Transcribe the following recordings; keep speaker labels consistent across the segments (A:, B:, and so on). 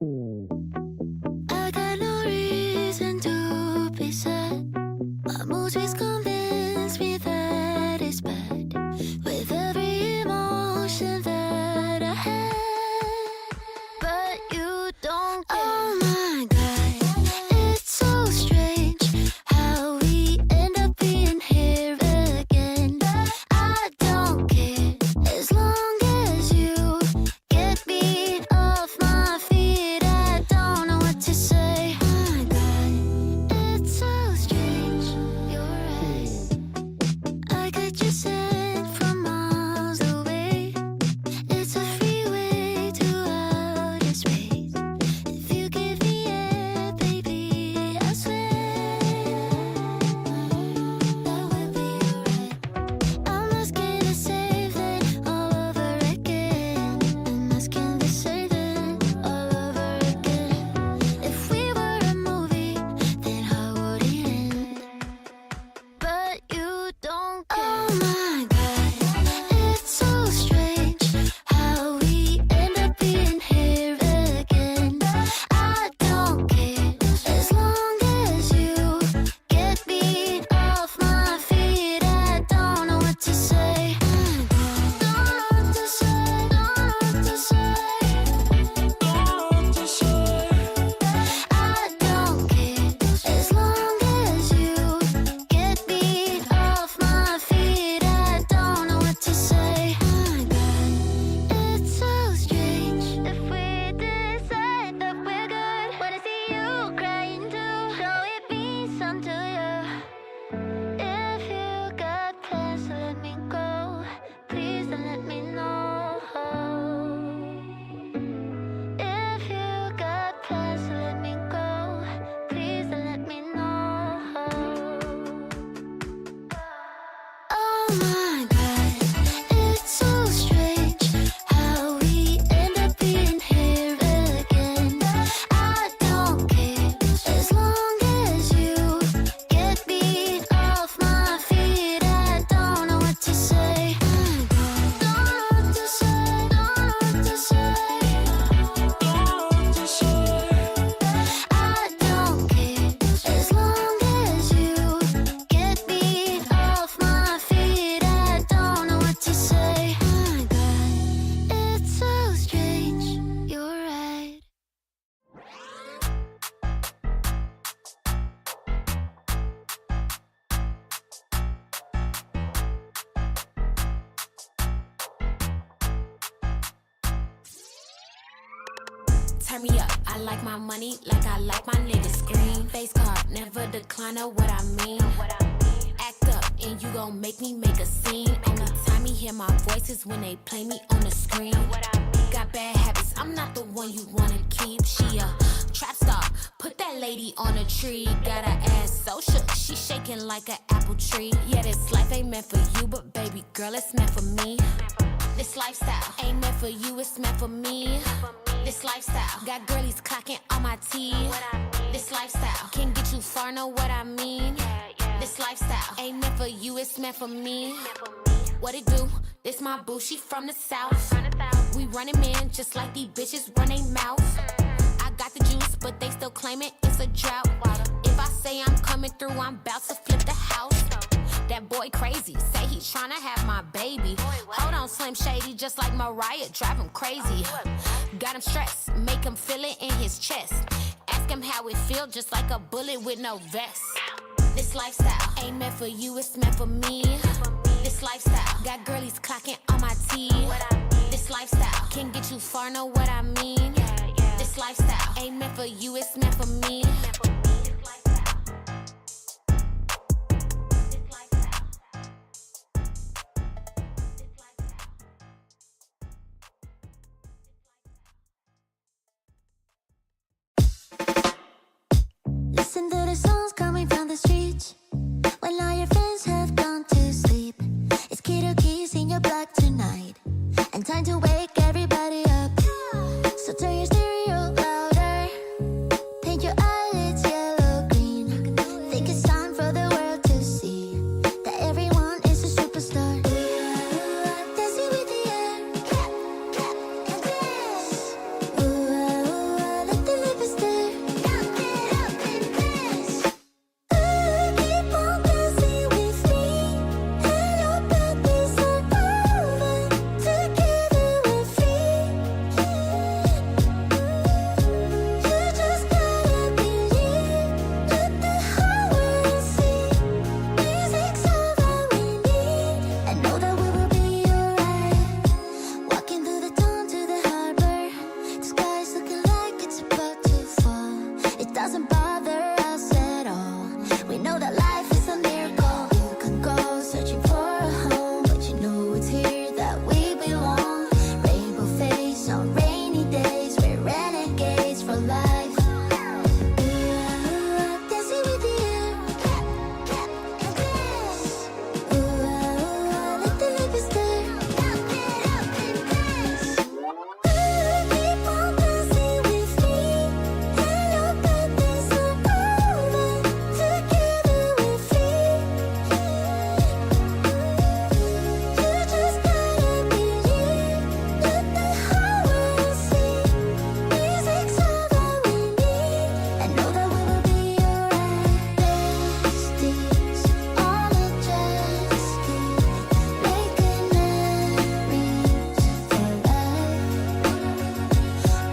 A: I got no reason to be sad. My mood just convinced me that it's bad. With every emotion that I had, but you don't care. Oh my God, it's so strange how we end up being here again. I don't care as long as you get me off my feet. I don't know what to say. Oh my God, it's so strange. You're right. I got you sent from miles away. It's a freeway to outer space. If you give me it, baby, I swear that would be alright. I'm asking to save it all over again. I'm asking to save it all over again. If we were a movie, then how would it end? But you don't care. Oh my God, it's so strange how we end up being here again. I don't care as long as you get me off my feet. I don't know what to say. Don't know what to say. Don't know what to say. I don't care as long as you get me off my feet. I don't know what to say. Oh my God, it's so strange. If we decide that we're good, wanna see you crying too. Show it means something to you. If you got plans to let me go, please don't let me know. If you got plans to let me go, please don't let me know. Oh my God, it's so strange how we end up being here again. I don't care as long as you get me off my feet. I don't know what to say. Don't know what to say. Don't know what to say. I don't care as long as you get me off my feet. I don't know what to say. Oh my God, it's so strange. You're right.
B: Turn me up, I like my money like I like my niggas. Green face card, never decline of what I mean. Act up and you gon' make me make a scene. Only time you hear my voice is when they play me on the screen. Got bad habits, I'm not the one you wanna keep. She a trap star, put that lady on a tree. Got her ass so shook, she shaking like an apple tree. Yeah, this life ain't meant for you, but baby girl, it's meant for me. This lifestyle ain't meant for you, it's meant for me. This lifestyle got girlies clocking on my teeth. This lifestyle can get you far, know what I mean. This lifestyle ain't meant for you, it's meant for me. What it do? This my boo, she from the south. We running man just like these bitches run they mouth. I got the juice, but they still claiming it's a drought. If I say I'm coming through, I'm about to flip the house. That boy crazy, say he tryna have my baby. Hold on, Slim Shady, just like Mariah, drive him crazy. Got him stressed, make him feel it in his chest. Ask him how it feel, just like a bullet with no vest. This lifestyle ain't meant for you, it's meant for me. This lifestyle got girlies clocking on my teeth. This lifestyle can get you far, know what I mean. This lifestyle ain't meant for you, it's meant for me.
A: Listen to the songs coming from the streets. When all your friends have gone to sleep, it's Kiddo Keys in your block tonight, and time to wake everybody up. So turn your stereo louder, paint your eyelids and know that we will be alright. Walking through the dawn to the harbor, the sky's looking like it's about to fall. It doesn't bother us at all. We know that life is a miracle. You could go searching for a home, but you know it's here that we belong. Rainbow face on rainy days, we're renegades for life. Dancing with the air, and dance. Let the light stare. Up and dance. Keep on dancing with me, and know that this will over. Together we're free. You just gotta believe. Let the whole world see. Music's all that we need, and know that we will be alright. Besties, all adjusted, making memories for life.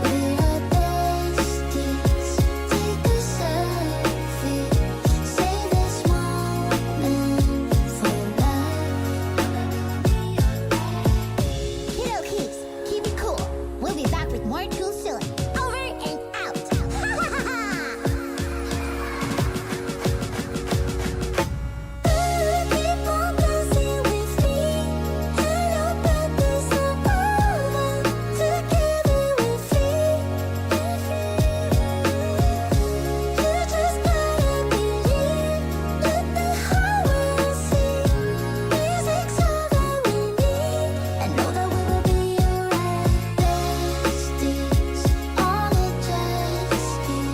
A: We're our besties. Take a selfie, save this moment for life. Hero Keys, keep it cool. We'll be back with more tools soon. Over and out. Keep on dancing with me, and know that this will over. Together we're free. You just gotta believe. Let the whole world see. Music's all that we need, and know that we will be alright. Besties, all adjusted,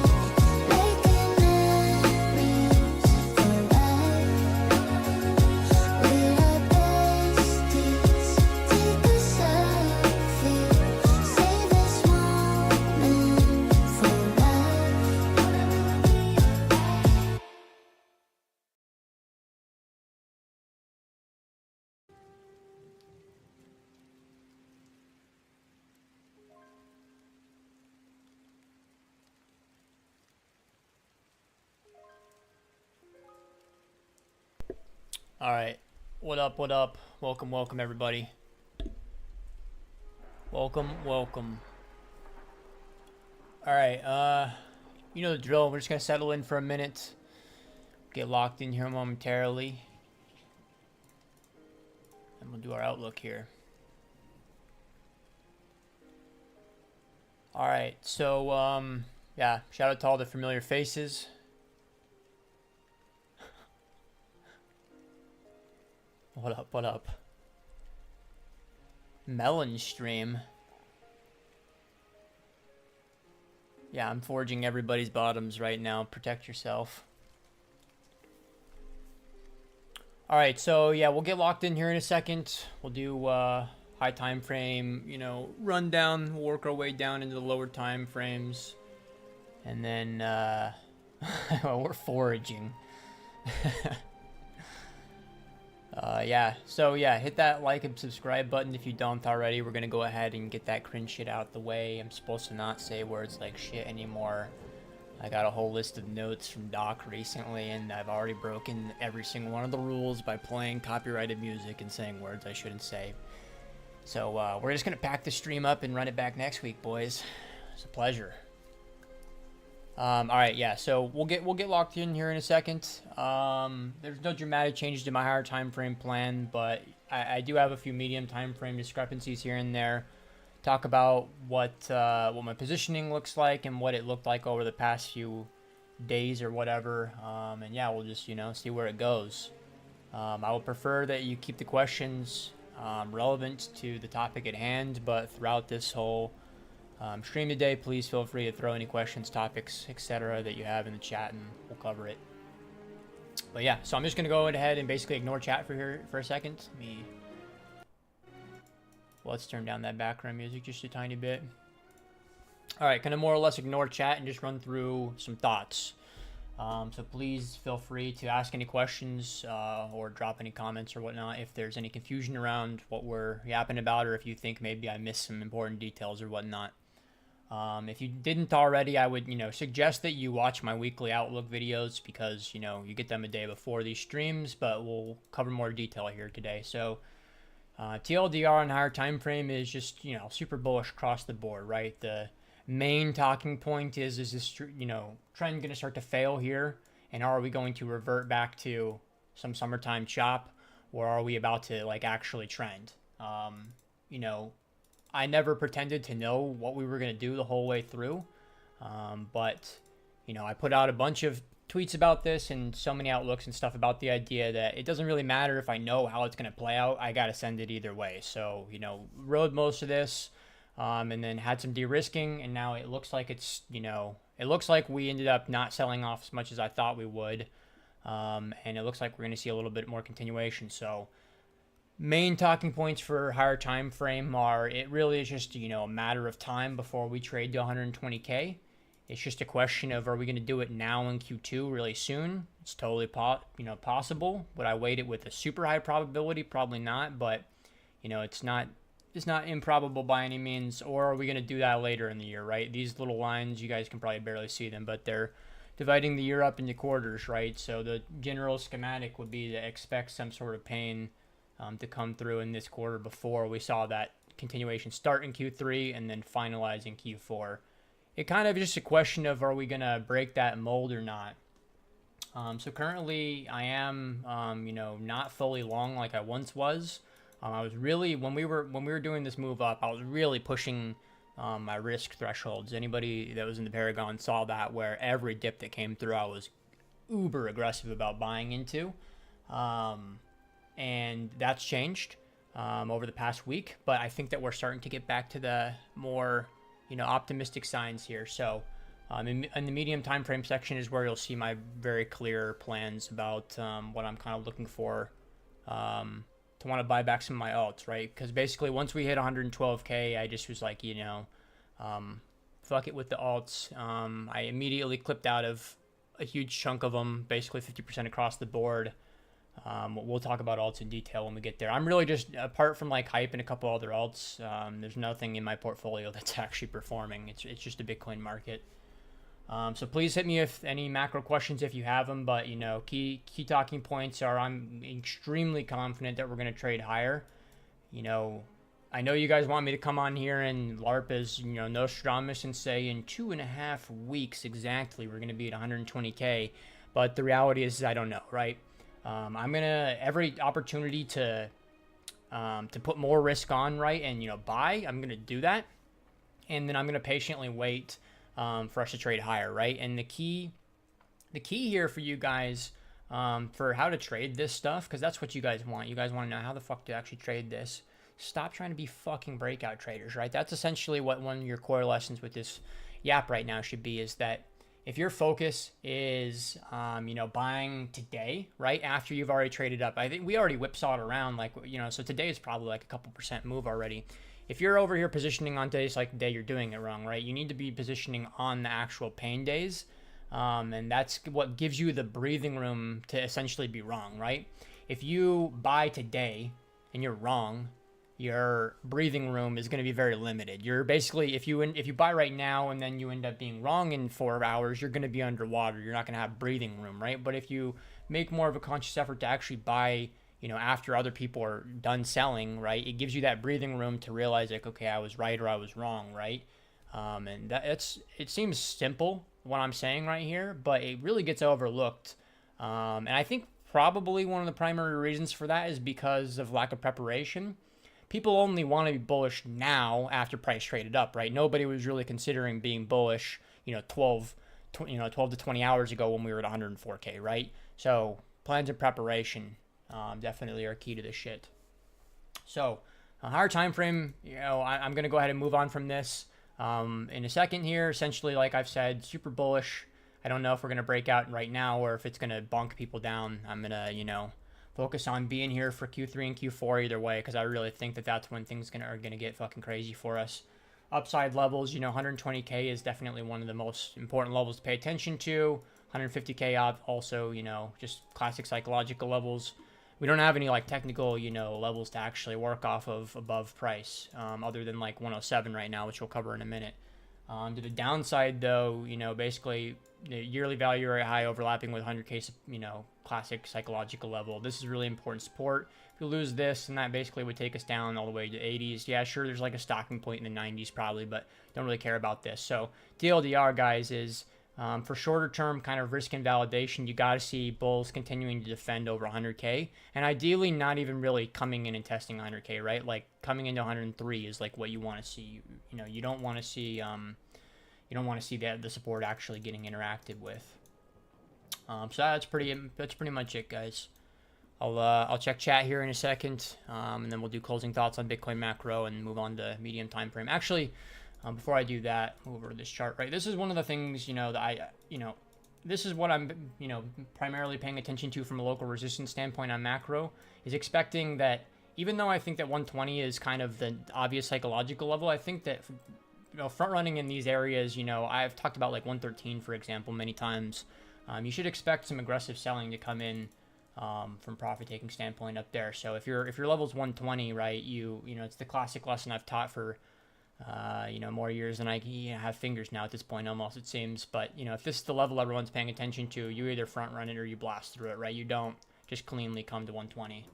A: making memories for life. We're our besties. Take a selfie, save this moment for life.
C: All right. What up? What up? Welcome, welcome, everybody. Welcome, welcome. All right. You know the drill. We're just gonna settle in for a minute. Get locked in here momentarily, and we'll do our outlook here. All right. So, yeah. Shout out to all the familiar faces. What up? What up? Melon stream. Yeah, I'm forging everybody's bottoms right now. Protect yourself. All right, so yeah, we'll get locked in here in a second. We'll do high time frame, you know, rundown. We'll work our way down into the lower time frames, and then well, we're foraging. Yeah, so yeah, hit that like and subscribe button if you don't already. We're gonna go ahead and get that cringe shit out the way. I'm supposed to not say words like shit anymore. I got a whole list of notes from Doc recently, and I've already broken every single one of the rules by playing copyrighted music and saying words I shouldn't say. So we're just gonna pack the stream up and run it back next week, boys. It's a pleasure. All right, yeah. So we'll get locked in here in a second. There's no dramatic changes to my higher time frame plan, but I do have a few medium time frame discrepancies here and there. Talk about what my positioning looks like and what it looked like over the past few days or whatever. And yeah, we'll just see where it goes. I would prefer that you keep the questions relevant to the topic at hand, but throughout this whole stream today, please feel free to throw any questions, topics, etc. that you have in the chat, and we'll cover it. But yeah, so I'm just gonna go ahead and basically ignore chat for a second. Let's turn down that background music just a tiny bit. All right, gonna more or less ignore chat and just run through some thoughts. So please feel free to ask any questions or drop any comments or whatnot if there's any confusion around what we're yapping about, or if you think maybe I missed some important details or whatnot. If you didn't already, I would, suggest that you watch my weekly outlook videos because, you get them a day before these streams, but we'll cover more detail here today. So, TLDR on higher time frame is just, super bullish across the board, right? The main talking point is this, trend going to start to fail here? And are we going to revert back to some summertime chop, or are we about to like actually trend? I never pretended to know what we were going to do the whole way through. But I put out a bunch of tweets about this and so many outlooks and stuff about the idea that it doesn't really matter if I know how it's going to play out. I got to send it either way. So, rode most of this and then had some de-risking. And now it looks like it looks like we ended up not selling off as much as I thought we would. And it looks like we're going to see a little bit more continuation. So, main talking points for higher time frame are it really is just a matter of time before we trade to 120k. It's just a question of are we going to do it now in Q2 really soon? It's totally possible. Would I weight it with a super high probability? Probably not, but it's not improbable by any means. Or are we going to do that later in the year, right? These little lines, you guys can probably barely see them, but they're dividing the year up into quarters, right? So the general schematic would be to expect some sort of pain to come through in this quarter before we saw that continuation start in Q3 and then finalize in Q4. It kind of just a question of are we going to break that mold or not. So currently I am, not fully long like I once was. I was really, when we were doing this move up, I was really pushing my risk thresholds. Anybody that was in the Paragon saw that, where every dip that came through, I was uber aggressive about buying into. And that's changed over the past week, but I think that we're starting to get back to the more, optimistic signs here. So in the medium time frame section is where you'll see my very clear plans about what I'm kind of looking for to want to buy back some of my alts, right? Because basically once we hit 112k, I just was like, fuck it with the alts. I immediately clipped out of a huge chunk of them, basically 50% across the board. We'll talk about alts in detail when we get there. I'm really just, apart from like hype and a couple other alts, there's nothing in my portfolio that's actually performing. It's just a Bitcoin market. So please hit me with any macro questions if you have them, but key talking points are I'm extremely confident that we're going to trade higher. I know you guys want me to come on here and LARP as, Nostradamus and say in 2.5 weeks exactly we're going to be at 120k, but the reality is I don't know, right? I'm gonna every opportunity to put more risk on, right, and buy. I'm gonna do that, and then I'm gonna patiently wait for us to trade higher, right? And the key here for you guys for how to trade this stuff, because that's what you guys want. You guys want to know how the fuck to actually trade this. Stop trying to be fucking breakout traders, right? That's essentially what one of your core lessons with this YAP right now should be, is that if your focus is, buying today, right, after you've already traded up, I think we already whipsawed around, like, so today is probably like a couple percent move already. If you're over here positioning on days like the day, you're doing it wrong, right? You need to be positioning on the actual pain days, and that's what gives you the breathing room to essentially be wrong, right? If you buy today and you're wrong, your breathing room is going to be very limited. You're basically, if you buy right now and then you end up being wrong in 4 hours, you're going to be underwater. You're not going to have breathing room, right? But if you make more of a conscious effort to actually buy, after other people are done selling, right, it gives you that breathing room to realize like, okay, I was right or I was wrong, right? And it seems simple what I'm saying right here, but it really gets overlooked. And I think probably one of the primary reasons for that is because of lack of preparation. People only want to be bullish now after price traded up, right? Nobody was really considering being bullish, 12 to 20 hours ago when we were at 104k, right? So plans and preparation definitely are key to this shit. So a higher time frame, I'm going to go ahead and move on from this in a second here. Essentially, like I've said, super bullish. I don't know if we're going to break out right now or if it's going to bonk people down. I'm going to, focus on being here for Q3 and Q4 either way, because I really think that that's when things are gonna get fucking crazy for us. Upside levels, 120k is definitely one of the most important levels to pay attention to. 150k also, just classic psychological levels. We don't have any like technical, levels to actually work off of above price, other than like 107 right now, which we'll cover in a minute. To the downside, though, basically the yearly value area high overlapping with 100k, classic psychological level. This is really important support. If we lose this, then that basically would take us down all the way to 80s. Yeah, sure, there's like a stocking point in the 90s probably, but don't really care about this. So TLDR, guys, is for shorter term kind of risk and validation, you got to see bulls continuing to defend over 100k, and ideally not even really coming in and testing 100k, right? Like coming into 103 is like what you want to see. You don't want to see the support actually getting interacted with. So that's pretty much it, guys. I'll check chat here in a second, and then we'll do closing thoughts on Bitcoin macro and move on to medium time frame. Actually, before I do that, over to this chart, right? This is one of the things, that this is what I'm, primarily paying attention to from a local resistance standpoint on macro, is expecting that even though I think that 120 is kind of the obvious psychological level, I think that, front running in these areas, I've talked about like 113, for example, many times. You should expect some aggressive selling to come in from profit taking standpoint up there. So if your level's 120, right, it's the classic lesson I've taught for more years than I have fingers now at this point, almost, it seems. But if this is the level everyone's paying attention to, you either front run it or you blast through it, right? You don't just cleanly come to 120.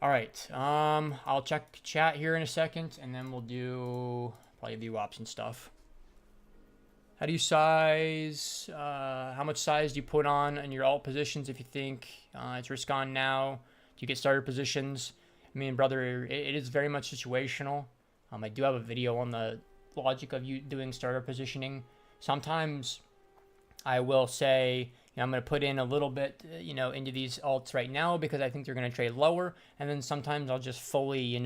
C: All right, I'll check chat here in a second, and then we'll do probably VWAPs and stuff. How do you size? How much size do you put on in your alt positions if you think it's risk on now? Do you get starter positions? I mean, brother, it is very much situational. I do have a video on the logic of you doing starter positioning. Sometimes I will say, I'm going to put in a little bit, into these alts right now because I think they're going to trade lower. And then sometimes I'll just fully,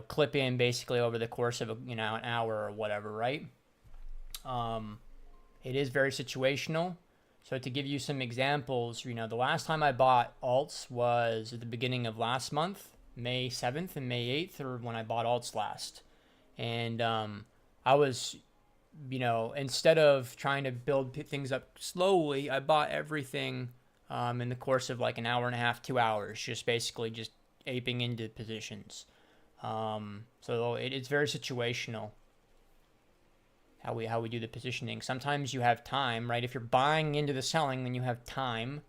C: clip in basically over the course of an hour or whatever, right? It is very situational. So to give you some examples, the last time I bought alts was at the beginning of last month, May 7th and May 8th, or when I bought alts last. And I was, instead of trying to build things up slowly, I bought everything in the course of like an hour and a half, 2 hours, just basically just aping into positions. So it's very situational. How we do the positioning. Sometimes you have time, right? If you're buying into the selling, then you have time,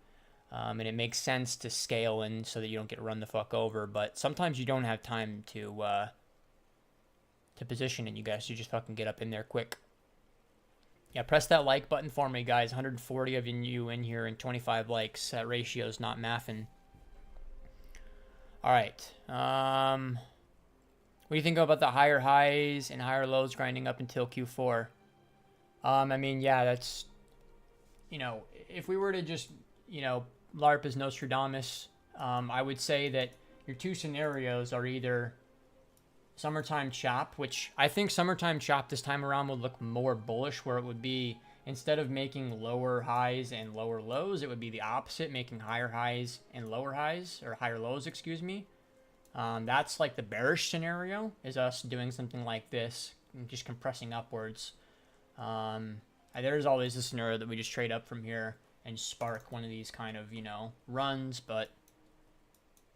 C: and it makes sense to scale in so that you don't get run the fuck over. But sometimes you don't have time to position, and you just fucking get up in there quick. Yeah, press that like button for me, guys. 140 of you in here and 25 likes. That ratio's not mathing. All right. What do you think about the higher highs and higher lows grinding up until Q4? I mean, yeah, that's, if we were to just, LARP as Nostradamus, I would say that your two scenarios are either summertime chop, which I think summertime chop this time around would look more bullish, where it would be, instead of making lower highs and lower lows, it would be the opposite, making higher highs and lower highs, or higher lows, excuse me. That's like the bearish scenario, is us doing something like this, just compressing upwards. There's always this scenario that we just trade up from here and spark one of these kind of, runs, but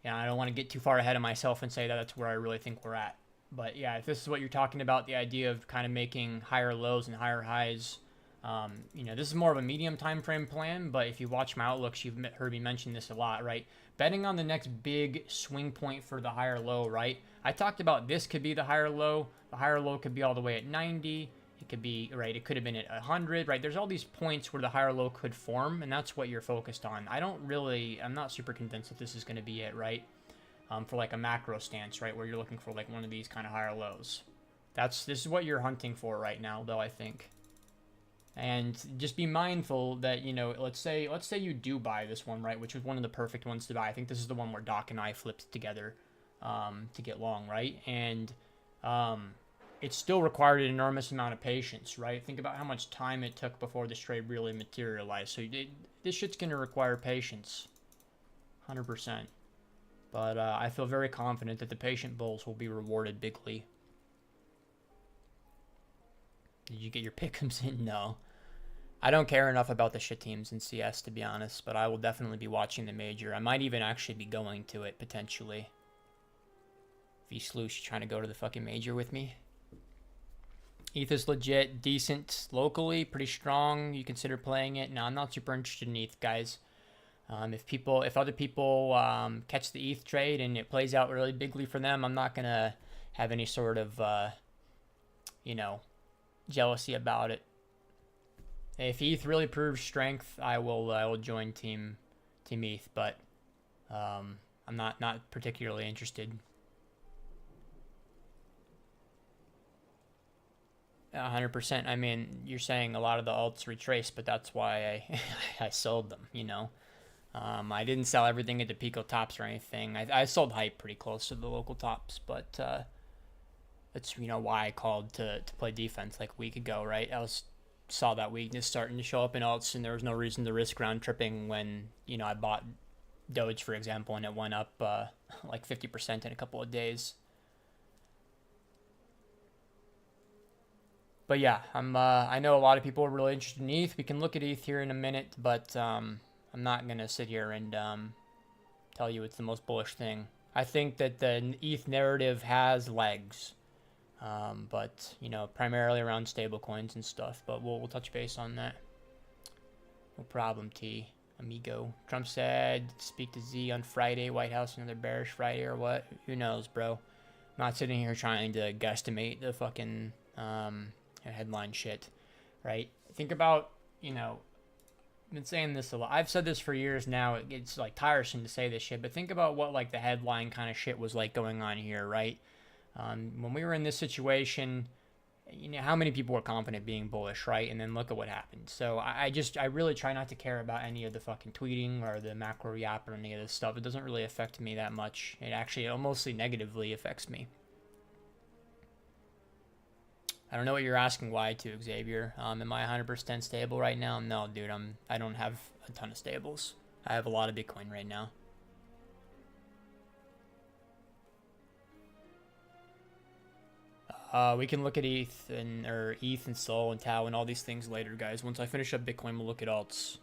C: I don't want to get too far ahead of myself and say that that's where I really think we're at. But yeah, if this is what you're talking about, the idea of kind of making higher lows and higher highs, this is more of a medium time frame plan, but if you watch my outlooks, you've heard me mention this a lot, right? Betting on the next big swing point for the higher low, right? I talked about this could be the higher low. The higher low could be all the way at 90. It could be, right, it could have been at 100, right? There's all these points where the higher low could form, and that's what you're focused on. I'm not super convinced that this is going to be it, right? For like a macro stance, right? Where you're looking for like one of these kind of higher lows. This is what you're hunting for right now, though, I think. And just be mindful that, let's say you do buy this one, right, which was one of the perfect ones to buy. I think this is the one where Doc and I flipped together to get long, right? And it still required an enormous amount of patience, right? Think about how much time it took before this trade really materialized. So this shit's going to require patience, 100%. But I feel very confident that the patient bulls will be rewarded bigly. Did you get your pick'ems in? No. I don't care enough about the shit teams in CS, to be honest, but I will definitely be watching the major. I might even actually be going to it, potentially. V-Sloosh, you trying to go to the fucking major with me? ETH is legit, decent locally, pretty strong. You consider playing it. No, I'm not super interested in ETH, guys. If other people catch the ETH trade and it plays out really bigly for them, I'm not gonna have any sort of jealousy about it. If ETH really proves strength, I will join Team ETH, but I'm not particularly interested. 100%. I mean, you're saying a lot of the alts retrace, but that's why I sold them. I didn't sell everything at the Pico tops or anything. I sold hype pretty close to the local tops, but that's why I called to play defense like a week ago, right? Saw that weakness starting to show up in alts, and there was no reason to risk round tripping when I bought Doge, for example, and it went up like 50% in a couple of days. But yeah, I know a lot of people are really interested in ETH. We can look at ETH here in a minute, but I'm not gonna sit here and tell you it's the most bullish thing. I think that the ETH narrative has legs, but primarily around stablecoins and stuff. But we'll touch base on that. No problem, T. Amigo. Trump said speak to Z on Friday. White House another bearish Friday or what? Who knows, bro? I'm not sitting here trying to guesstimate the fucking headline shit, right? Think about, I've been saying this a lot. I've said this for years now. It's like tiresome to say this shit, but think about what like the headline kind of shit was like going on here, right? When we were in this situation, how many people were confident being bullish, right? And then look at what happened. So I really try not to care about any of the fucking tweeting or the macro yap or any of this stuff. It doesn't really affect me that much. It mostly negatively affects me. I don't know what you're asking why to, Xavier. Am I 100% stable right now? No, dude. I don't have a ton of stables. I have a lot of Bitcoin right now. We can look at ETH and Sol and Tau and all these things later, guys. Once I finish up Bitcoin, we'll look at alts.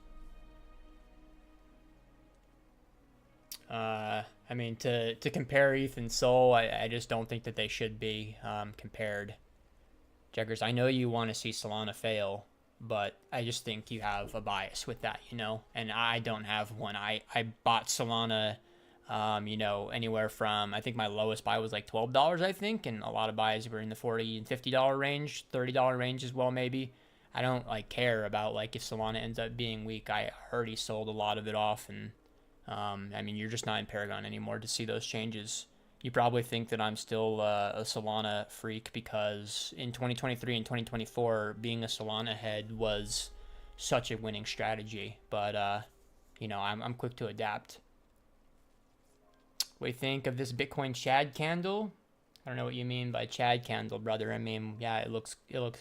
C: I mean, to compare ETH and Sol, I just don't think that they should be compared. Jaggers, I know you want to see Solana fail, but I just think you have a bias with that, and I don't have one. I bought Solana, anywhere from, I think my lowest buy was like $12, I think, and a lot of buys were in the $40 and $50 range, $30 range as well, maybe. I don't care about if Solana ends up being weak. I already sold a lot of it off, and I mean, you're just not in Paragon anymore to see those changes. You probably think that I'm still a Solana freak because in 2023 and 2024, being a Solana head was such a winning strategy. But, I'm quick to adapt. What do you think of this Bitcoin Chad candle? I don't know what you mean by Chad candle, brother. I mean, yeah, it looks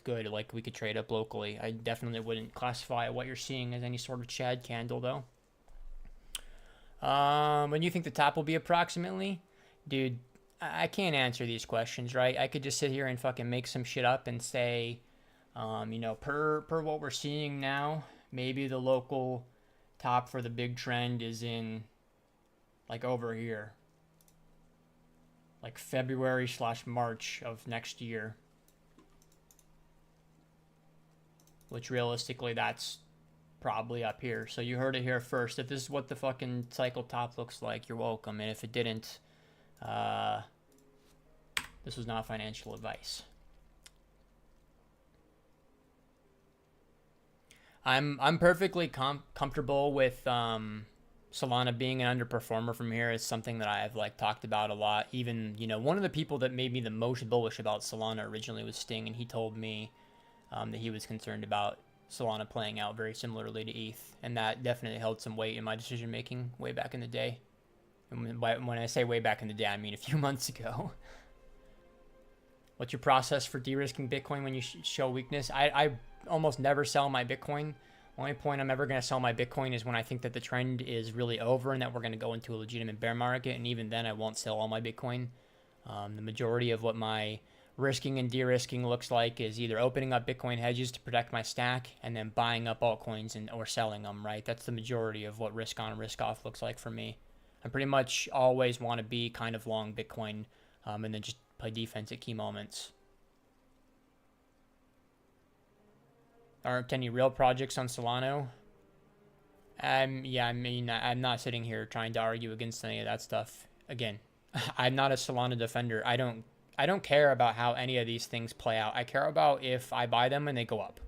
C: good. Like we could trade up locally. I definitely wouldn't classify what you're seeing as any sort of Chad candle, though. When do you think the top will be approximately? Dude, I can't answer these questions, right? I could just sit here and fucking make some shit up and say, per what we're seeing now, maybe the local top for the big trend is in, over here. February/March of next year. Which realistically, that's probably up here. So you heard it here first. If this is what the fucking cycle top looks like, you're welcome. And if it didn't, this was not financial advice. I'm perfectly comfortable with Solana being an underperformer from here. Is something that I've talked about a lot. Even one of the people that made me the most bullish about Solana originally was Sting, and he told me that he was concerned about Solana playing out very similarly to ETH, and that definitely held some weight in my decision making way back in the day. And when I say way back in the day, I mean a few months ago. What's your process for de-risking Bitcoin when you show weakness? I almost never sell my Bitcoin. Only point I'm ever going to sell my Bitcoin is when I think that the trend is really over and that we're going to go into a legitimate bear market, and even then I won't sell all my Bitcoin. The majority of what my risking and de-risking looks like is either opening up Bitcoin hedges to protect my stack and then buying up altcoins or selling them, right? That's the majority of what risk on, risk off looks like for me. I pretty much always want to be kind of long Bitcoin and then just play defense at key moments. aren't any real projects on Solano. Yeah, I mean, I'm not sitting here trying to argue against any of that stuff. Again, I'm not a Solana defender. I don't care about how any of these things play out. I care about if I buy them and they go up.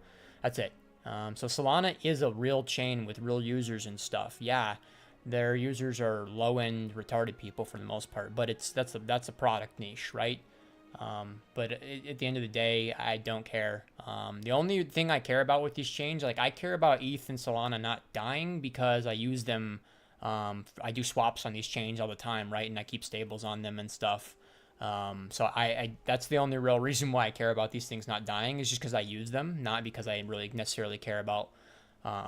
C: That's it. So Solana is a real chain with real users and stuff. Yeah, their users are low-end retarded people for the most part, but that's a product niche, right? But at the end of the day, I don't care. The only thing I care about with these chains, like I care about ETH and Solana not dying because I use them. I do swaps on these chains all the time, right? And I keep stables on them and stuff. So I that's the only real reason why I care about these things not dying is just because I use them, not because I really necessarily care about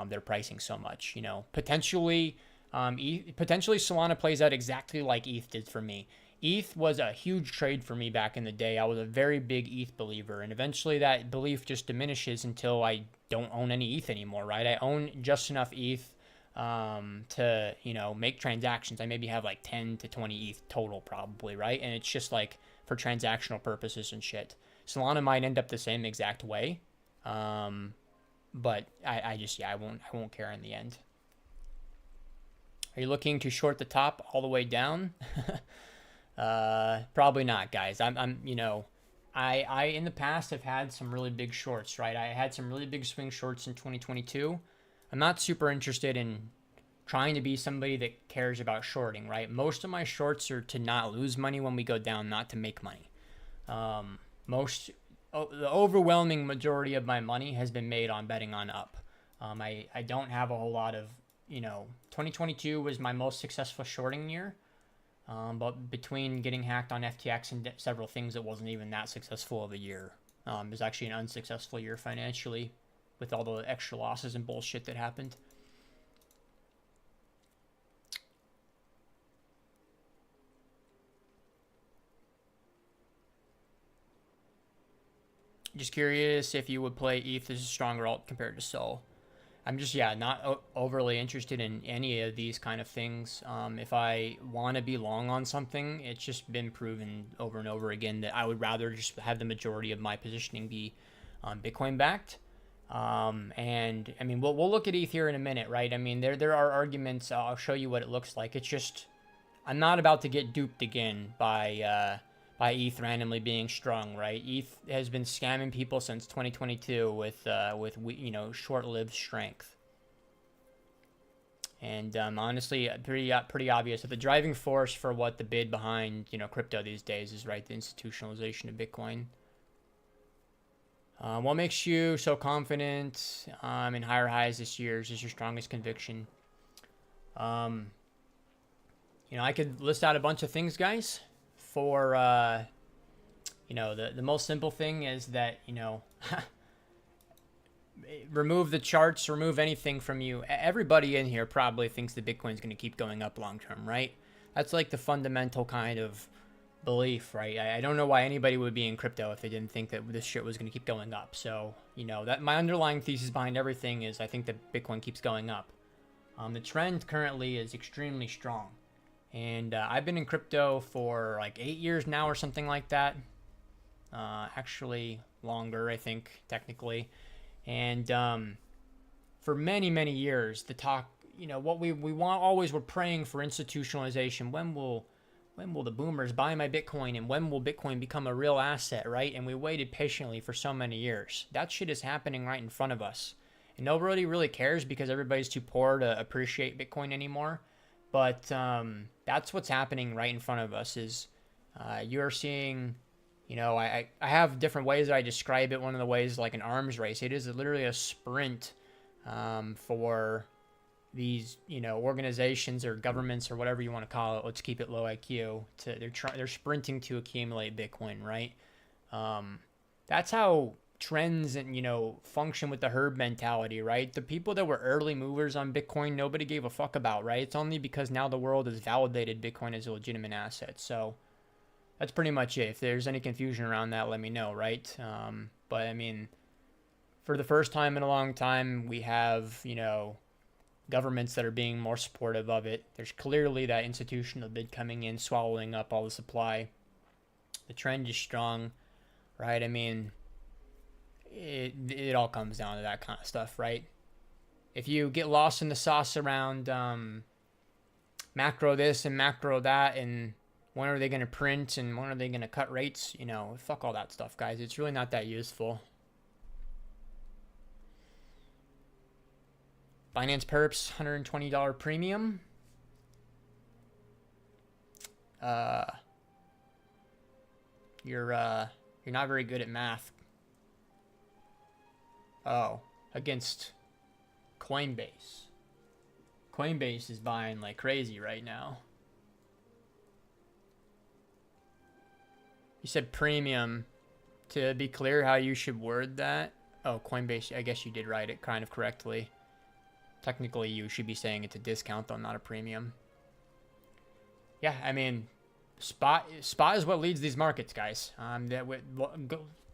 C: their pricing so much. You know, potentially Solana plays out exactly like ETH did for me. ETH was a huge trade for me back in the day. I was a very big ETH believer, and eventually that belief just diminishes until I don't own any ETH anymore, right? I own just enough ETH to, you know, make transactions. I maybe have like 10 to 20 ETH total probably, right? And it's just like for transactional purposes and shit. Solana might end up the same exact way. But I won't care in the end. Are you looking to short the top all the way down? Probably not, guys. I'm you know, I in the past have had some really big shorts, right? I had some really big swing shorts in 2022. I'm not super interested in trying to be somebody that cares about shorting, right? Most of my shorts are to not lose money when we go down, not to make money. The overwhelming majority of my money has been made on betting on up. I don't have a whole lot of, you know, 2022 was my most successful shorting year. But between getting hacked on FTX and several things, it wasn't even that successful of a year. It was actually an unsuccessful year financially with all the extra losses and bullshit that happened. Just curious if you would play ETH as a stronger alt compared to Sol. I'm just, not overly interested in any of these kind of things. If I want to be long on something, it's just been proven over and over again that I would rather just have the majority of my positioning be Bitcoin backed. And I mean, we'll look at ETH here in a minute, right? I mean, there are arguments. I'll show you what it looks like. It's just, I'm not about to get duped again by ETH randomly being strong, right? ETH has been scamming people since 2022 with short-lived strength. And honestly, pretty obvious that the driving force for what the bid behind crypto these days is, right, the institutionalization of Bitcoin. What makes you so confident in higher highs this year? Is your strongest conviction? I could list out a bunch of things, guys. For the most simple thing is that remove the charts, remove anything from you. Everybody in here probably thinks that Bitcoin's going to keep going up long term, right? That's like the fundamental kind of belief, right? I don't know why anybody would be in crypto if they didn't think that this shit was going to keep going up. So that my underlying thesis behind everything is I think that Bitcoin keeps going up. The trend currently is extremely strong. And I've been in crypto for like 8 years now or something like that. Actually longer, I think, technically. And for many, many years, the talk, what we want always, we're praying for institutionalization. When will the boomers buy my Bitcoin? And when will Bitcoin become a real asset, right? And we waited patiently for so many years. That shit is happening right in front of us. And nobody really cares because everybody's too poor to appreciate Bitcoin anymore. But that's what's happening right in front of us is you're seeing, I have different ways that I describe it. One of the ways is like an arms race. It is literally a sprint for these, organizations or governments or whatever you want to call it. Let's keep it low IQ. They're sprinting to accumulate Bitcoin, right? That's how trends and function with the herd mentality, right? The people that were early movers on Bitcoin, nobody gave a fuck about, right? It's only because now the world has validated Bitcoin as a legitimate asset. So that's pretty much it. If there's any confusion around that, let me know, right? But I mean, for the first time in a long time, we have governments that are being more supportive of it. There's clearly that institutional bid coming in, swallowing up all the supply. The trend is strong, right? I mean, it all comes down to that kind of stuff, right? If you get lost in the sauce around macro this and macro that, and when are they going to print and when are they going to cut rates, you know, fuck all that stuff, guys. It's really not that useful. Binance Perps, $120 premium. You're not very good at math. Oh, against Coinbase. Coinbase is buying like crazy right now. You said premium. To be clear how you should word that. Oh, Coinbase, I guess you did write it kind of correctly. Technically, you should be saying it's a discount though, not a premium. Yeah, I mean, spot is what leads these markets, guys.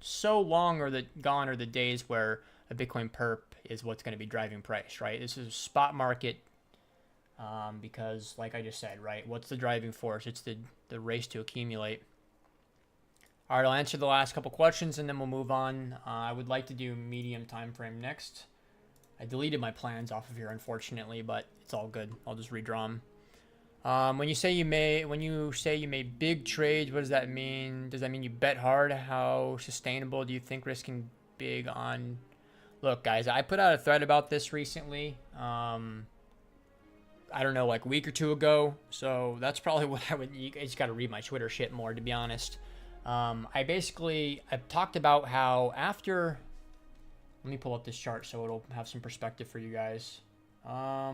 C: So long are gone are the days where a Bitcoin perp is what's going to be driving price, right? This is a spot market because, like I just said, right, what's the driving force? It's the race to accumulate. All right, I'll answer the last couple questions and then we'll move on. I would like to do medium time frame next. I deleted my plans off of here, unfortunately, but it's all good. I'll just redraw them. When you say you made big trades, what does that mean? Does that mean you bet hard? How sustainable do you think risking big on? Look, guys, I put out a thread about this recently. I don't know, like a week or two ago. So that's probably what I would. You just got to read my Twitter shit more, to be honest. I've talked about how after. Let me pull up this chart so it'll have some perspective for you guys. I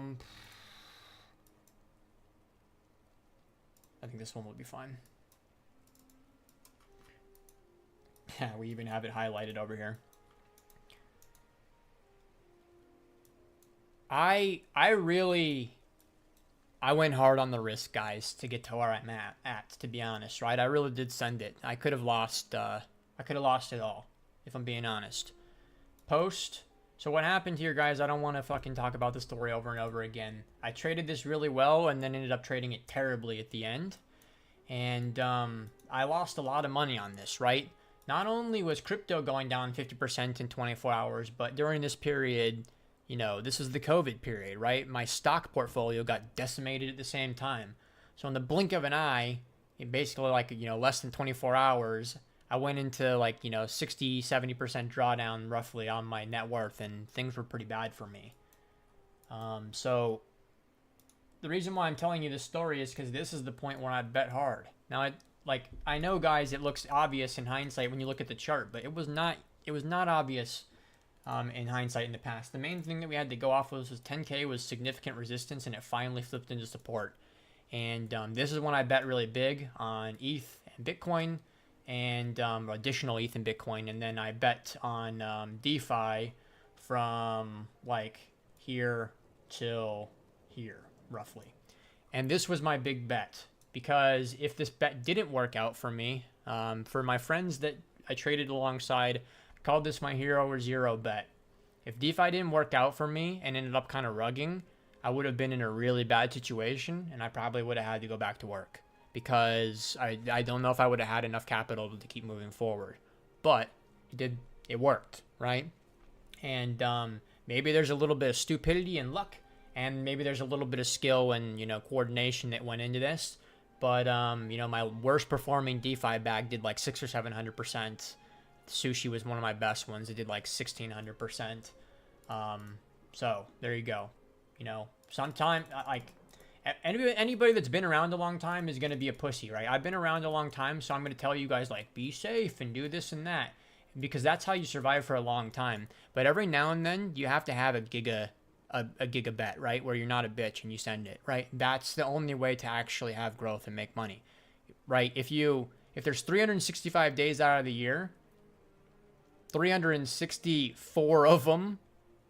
C: think this one will be fine. Yeah, we even have it highlighted over here. I went hard on the risk, guys, to get to where I'm at, to be honest, right? I really did send it. I could have lost it all, if I'm being honest. Post. So what happened here, guys, I don't want to fucking talk about the story over and over again. I traded this really well and then ended up trading it terribly at the end. And I lost a lot of money on this, right? Not only was crypto going down 50% in 24 hours, but during this period, you know, this is the COVID period, right? My stock portfolio got decimated at the same time. So in the blink of an eye, in basically like, you know, less than 24 hours, I went into like, you know, 60, 70% drawdown roughly on my net worth, and things were pretty bad for me. So the reason why I'm telling you this story is because this is the point where I bet hard. Now, I know, guys, it looks obvious in hindsight when you look at the chart, but it was not obvious in hindsight in the past. The main thing that we had to go off was 10K was significant resistance, and it finally flipped into support. And this is when I bet really big on ETH and Bitcoin, and additional ETH and Bitcoin, and then I bet on DeFi from like here till here, roughly. And this was my big bet, because if this bet didn't work out for me, for my friends that I traded alongside, I called this my hero or zero bet. If DeFi didn't work out for me and ended up kind of rugging, I would have been in a really bad situation, and I probably would have had to go back to work, because I don't know if I would have had enough capital to keep moving forward. But it worked, right? And maybe there's a little bit of stupidity and luck, and maybe there's a little bit of skill and, you know, coordination that went into this. But you know, my worst performing DeFi bag did like 600 or 700%. Sushi was one of my best ones. It did like 1600%. So there you go. You know, sometimes like anybody that's been around a long time is going to be a pussy, right? I've been around a long time, so I'm going to tell you guys, like, be safe and do this and that, because that's how you survive for a long time. But every now and then you have to have a giga bet, right? Where you're not a bitch and you send it, right? That's the only way to actually have growth and make money, right? If there's 365 days out of the year, 364 of them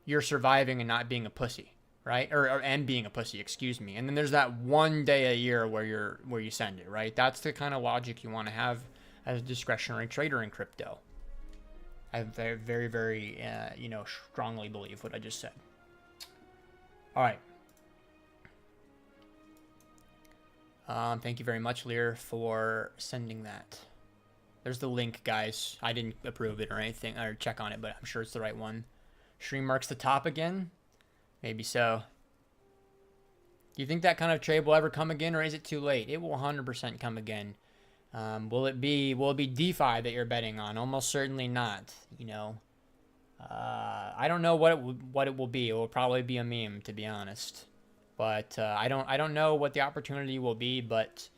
C: you're surviving and not being a pussy, right? And being a pussy, excuse me. And then there's that one day a year where you send it, right? That's the kind of logic you want to have as a discretionary trader in crypto. I very, very, very, you know, strongly believe what I just said. All right. Thank you very much, Lear, for sending that. There's the link, guys. I didn't approve it or anything, or check on it, but I'm sure it's the right one. Stream marks the top again? Maybe so. Do you think that kind of trade will ever come again, or is it too late? It will 100% come again. Will it be DeFi that you're betting on? Almost certainly not. You know, I don't know what it will be. It will probably be a meme, to be honest. But I don't know what the opportunity will be. But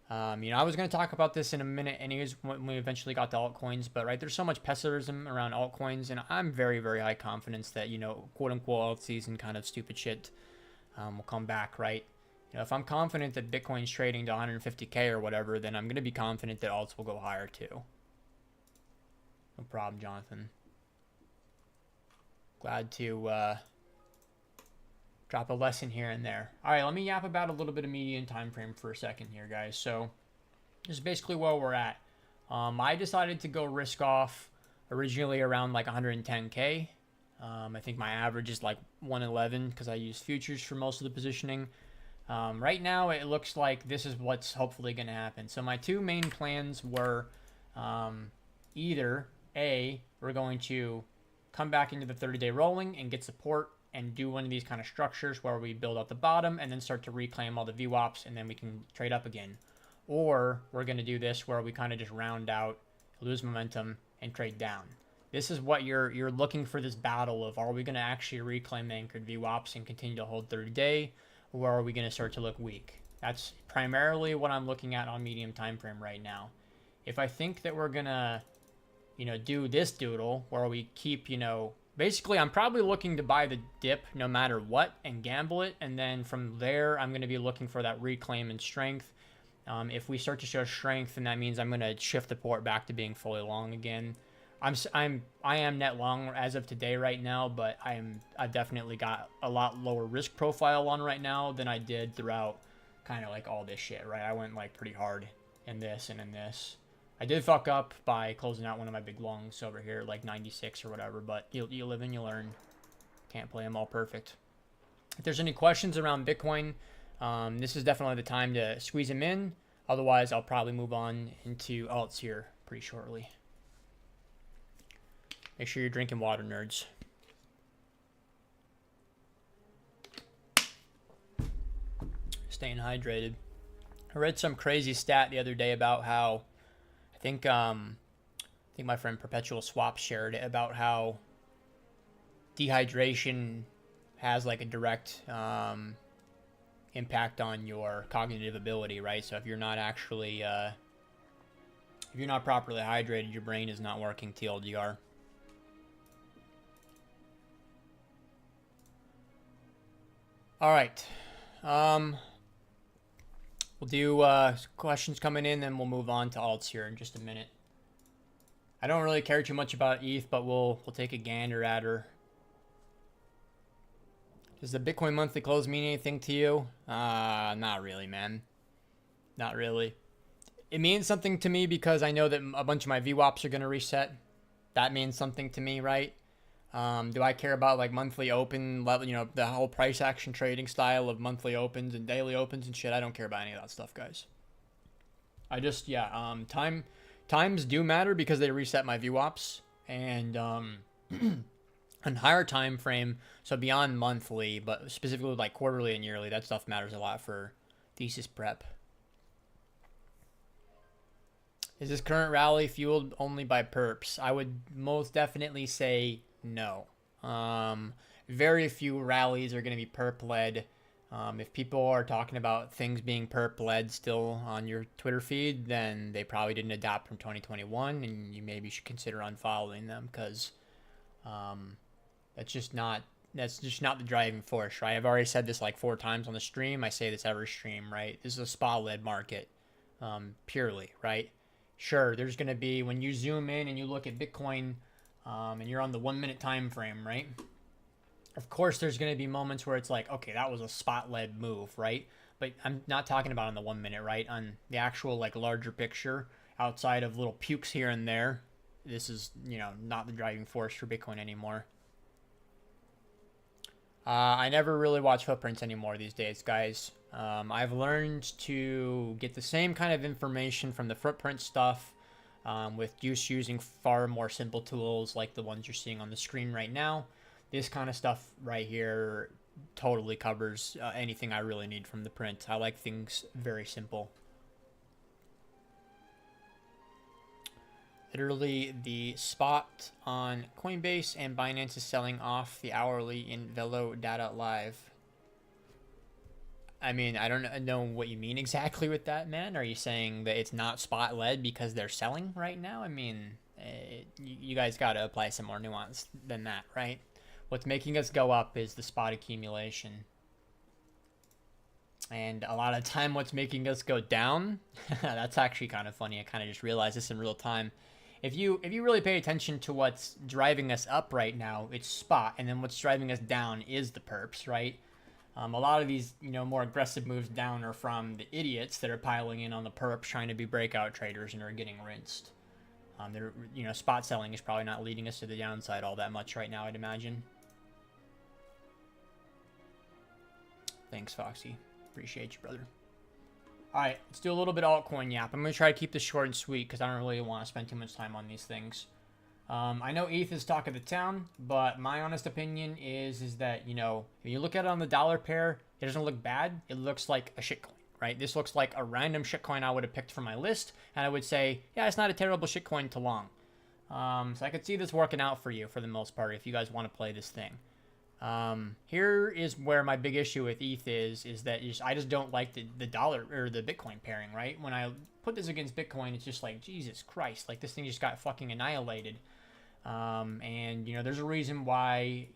C: you know, I was going to talk about this in a minute, anyways, when we eventually got to altcoins. But right, there's so much pessimism around altcoins, and I'm very, very high confidence that, you know, quote unquote alt season kind of stupid shit will come back, right? You know, if I'm confident that Bitcoin's trading to 150K or whatever, then I'm going to be confident that alts will go higher too. No problem, Jonathan. Glad to drop a lesson here and there. All right, let me yap about a little bit of median time frame for a second here, guys. So this is basically where we're at. I decided to go risk off originally around like 110K. I think my average is like 111 because I use futures for most of the positioning. Right now, it looks like this is what's hopefully going to happen. So my two main plans were either A, we're going to come back into the 30-day rolling and get support and do one of these kind of structures where we build out the bottom and then start to reclaim all the VWAPs and then we can trade up again. Or we're going to do this where we kind of just round out, lose momentum, and trade down. This is what you're looking for, this battle of, are we going to actually reclaim the anchored VWAPs and continue to hold 30-day, or are we going to start to look weak? That's primarily what I'm looking at on medium time frame right now. If I think that we're going to, you know, do this doodle where we keep, you know, basically I'm probably looking to buy the dip no matter what and gamble it, and then from there I'm going to be looking for that reclaim and strength. If we start to show strength, then that means I'm going to shift the port back to being fully long again. I am net long as of today right now, but I've definitely got a lot lower risk profile on right now than I did throughout kind of like all this shit, right? I went like pretty hard in this and in this. I did fuck up by closing out one of my big longs over here, like 96 or whatever, but you live and you learn. Can't play them all perfect. If there's any questions around Bitcoin, this is definitely the time to squeeze them in. Otherwise, I'll probably move on into alts here pretty shortly. Make sure you're drinking water, nerds. Staying hydrated. I read some crazy stat the other day about how, I think my friend Perpetual Swap shared it, about how dehydration has like a direct impact on your cognitive ability, right? So if you're not actually, if you're not properly hydrated, your brain is not working, TLDR. All right. We'll do questions coming in, then we'll move on to alts here in just a minute. I don't really care too much about ETH, but we'll take a gander at her. Does the Bitcoin monthly close mean anything to you? Not really, man. Not really. It means something to me because I know that a bunch of my VWAPs are going to reset. That means something to me, right? Do I care about like monthly open level, you know, the whole price action trading style of monthly opens and daily opens and shit? I don't care about any of that stuff, guys. I just, yeah, times do matter because they reset my VWAPs, and on higher time frame, so beyond monthly, but specifically like quarterly and yearly, that stuff matters a lot for thesis prep. Is this current rally fueled only by perps? I would most definitely say no. Very few rallies are going to be perp-led. If people are talking about things being perp-led still on your Twitter feed, then they probably didn't adapt from 2021, and you maybe should consider unfollowing them, because that's just not the driving force, right? I've already said this like 4 times on the stream. I say this every stream, right? This is a SPA-led market, purely, right? Sure, there's going to be, when you zoom in and you look at Bitcoin, and you're on the 1 minute time frame, right? Of course, there's going to be moments where it's like, okay, that was a spot-led move, right? But I'm not talking about on the 1 minute, right? On the actual like larger picture, outside of little pukes here and there, this is, you know, not the driving force for Bitcoin anymore. I never really watch footprints anymore these days, guys. I've learned to get the same kind of information from the footprint stuff with just using far more simple tools like the ones you're seeing on the screen right now. This kind of stuff right here totally covers anything I really need from the print. I like things very simple. Literally, the spot on Coinbase and Binance is selling off the hourly in Velo Data Live. I mean, I don't know what you mean exactly with that, man. Are you saying that it's not spot led because they're selling right now? I mean, you guys got to apply some more nuance than that, right? What's making us go up is the spot accumulation. And a lot of time what's making us go down, that's actually kind of funny. I kind of just realized this in real time. If you really pay attention to what's driving us up right now, it's spot, and then what's driving us down is the perps, right? A lot of these, more aggressive moves down are from the idiots that are piling in on the perps, trying to be breakout traders and are getting rinsed. Spot selling is probably not leading us to the downside all that much right now, I'd imagine. Thanks, Foxy. Appreciate you, brother. All right, let's do a little bit of altcoin yap. I'm going to try to keep this short and sweet because I don't really want to spend too much time on these things. I know ETH is talk of the town, but my honest opinion is that, if you look at it on the dollar pair, it doesn't look bad. It looks like a shitcoin, right? This looks like a random shitcoin I would have picked from my list, and I would say, yeah, it's not a terrible shitcoin to long. So I could see this working out for you for the most part if you guys want to play this thing. Here is where my big issue with ETH is that I just don't like the dollar or the Bitcoin pairing, right? When I put this against Bitcoin, it's just like, Jesus Christ, like this thing just got fucking annihilated. And there's a reason why,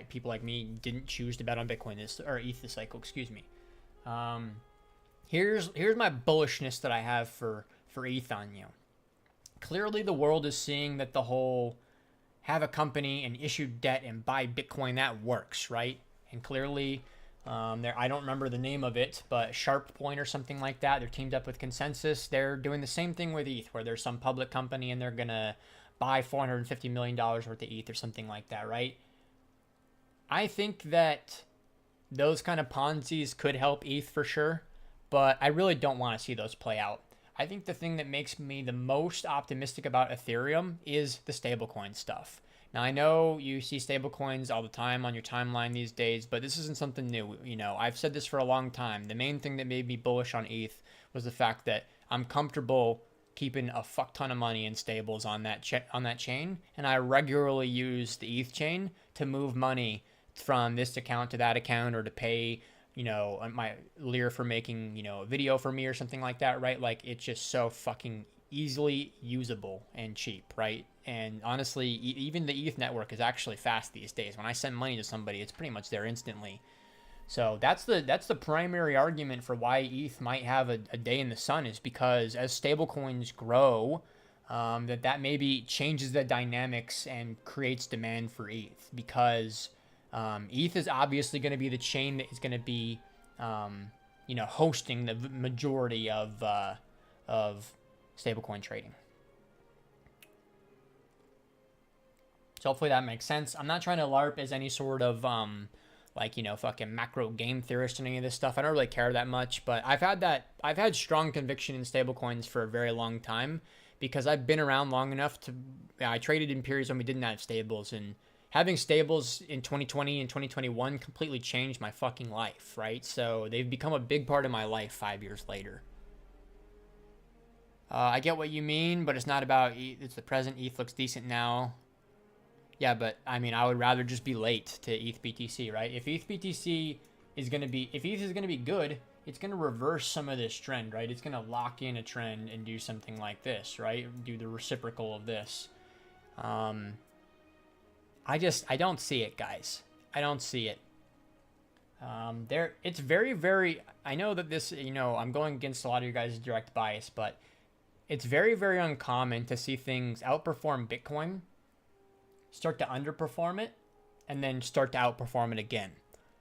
C: people like me didn't choose to bet on Bitcoin or ETH this cycle, excuse me. Here's my bullishness that I have for ETH on you. Clearly the world is seeing that the whole have a company and issue debt and buy Bitcoin, that works, right? And clearly, I don't remember the name of it, but SharpPoint or something like that, they're teamed up with Consensus. They're doing the same thing with ETH, where there's some public company and they're going to buy $450 million worth of ETH or something like that, right? I think that those kind of Ponzi's could help ETH for sure, but I really don't want to see those play out. I think the thing that makes me the most optimistic about Ethereum is the stablecoin stuff. Now, I know you see stablecoins all the time on your timeline these days, but this isn't something new. I've said this for a long time. The main thing that made me bullish on ETH was the fact that I'm comfortable keeping a fuck ton of money in stables on that chain, and I regularly use the ETH chain to move money from this account to that account or to pay my Lear for making, a video for me or something like that, right? Like, it's just so fucking easily usable and cheap, right? And honestly, even the ETH network is actually fast these days. When I send money to somebody, it's pretty much there instantly. So that's the primary argument for why ETH might have a day in the sun, is because as stablecoins grow, that maybe changes the dynamics and creates demand for ETH, because ETH is obviously going to be the chain that is going to be, hosting the majority of stablecoin trading. So hopefully that makes sense. I'm not trying to LARP as any sort of, fucking macro game theorist and any of this stuff. I don't really care that much, but I've had strong conviction in stablecoins for a very long time, because I've been around long enough I traded in periods when we didn't have stables, and having stables in 2020 and 2021 completely changed my fucking life, right? So they've become a big part of my life 5 years later. I get what you mean, but it's not about ETH. It's the present. ETH looks decent now. Yeah, but I mean, I would rather just be late to ETH BTC, right? If ETH BTC is going to be, if ETH is going to be good, it's going to reverse some of this trend, right? It's going to lock in a trend and do something like this, right? Do the reciprocal of this. I don't see it, guys. I don't see it. It's very, very, I know that this, I'm going against a lot of your guys' direct bias, but it's very, very uncommon to see things outperform Bitcoin, start to underperform it, and then start to outperform it again.